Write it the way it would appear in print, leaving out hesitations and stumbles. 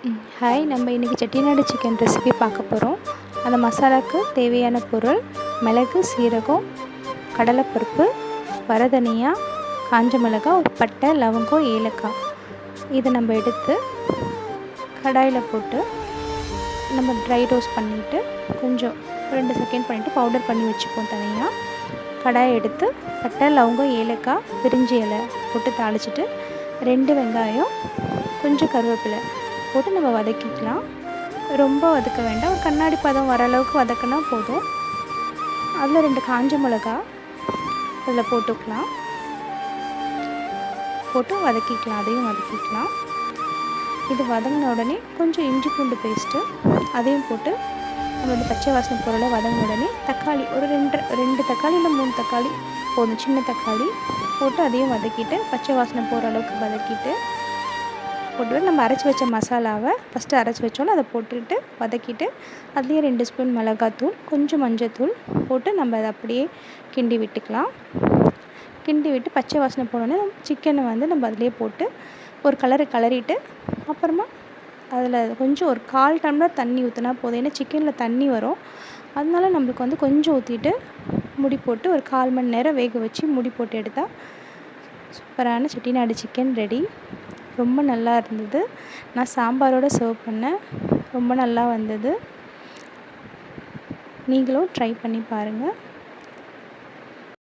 Hi, நம்ம இன்றைக்கி Chettinad chicken recipe பார்க்க போகிறோம். அந்த மசாலாவுக்கு தேவையான பொருள்: மிளகு, சீரகம், கடலைப்பருப்பு, வரதனியா, காஞ்ச மிளகாய், பட்டை, லவங்கம், ஏலக்காய். இதை நம்ம எடுத்து கடாயில் போட்டு நம்ம ட்ரை ரோஸ்ட் பண்ணிவிட்டு கொஞ்சம் 2 செகண்ட் பண்ணிவிட்டு பவுடர் பண்ணி வச்சுப்போம். தனியாக கடாயை எடுத்து பட்டை, லவங்கம், ஏலக்காய், பிரிஞ்சி இலை போட்டு தாளிச்சிட்டு 2 வெங்காயம், கொஞ்சம் கருவேப்பிலை போட்டு நம்ம வதக்கிக்கலாம். ரொம்ப வதக்க வேண்டாம், ஒரு கண்ணாடி பதம் வர அளவுக்கு வதக்கினா போதும். அதில் 2 காஞ்ச மிளகா அதில் போட்டுக்கலாம், போட்டு வதக்கிக்கலாம். அதையும் வதக்கிக்கலாம். இது வதங்கின உடனே கொஞ்சம் இஞ்சி பூண்டு பேஸ்ட்டு அதையும் போட்டு நம்ம வந்து பச்சை வாசனை பொருளை வதங்கின உடனே தக்காளி ஒரு 2 தக்காளி இல்லை 3 தக்காளி போதும், சின்ன தக்காளி போட்டு அதையும் வதக்கிட்டு பச்சை வாசனை போகிற அளவுக்கு வதக்கிட்டு போட்டு நம்ம அரைச்சி வச்ச மசாலாவை ஃபஸ்ட்டு அரைச்சி வச்சோன்னா அதை போட்டுக்கிட்டு வதக்கிட்டு அதுலேயே 2 ஸ்பூன் மிளகாத்தூள், கொஞ்சம் மஞ்சத்தூள் போட்டு நம்ம அதை அப்படியே கிண்டி விட்டுக்கலாம். கிண்டி விட்டு பச்சை வாசனை போனோடனே சிக்கனை வந்து நம்ம அதிலே போட்டு ஒரு கிளறிட்டு அப்புறமா அதில் கொஞ்சம் ஒரு 1/4 டம்ளர் தண்ணி ஊற்றினா போதும். ஏன்னா சிக்கனில் தண்ணி வரும், அதனால நம்மளுக்கு வந்து கொஞ்சம் ஊற்றிட்டு முடி போட்டு ஒரு 1/4 மணி நேரம் வேக வச்சு முடி போட்டு எடுத்தால் சூப்பரான செட்டிநாடு சிக்கன் ரெடி. ரொம்ப நல்லா இருந்தது. நான் சாம்பாரோடு சர்வ் பண்ணேன், ரொம்ப நல்லா வந்தது. நீங்களும் ட்ரை பண்ணி பாருங்கள்.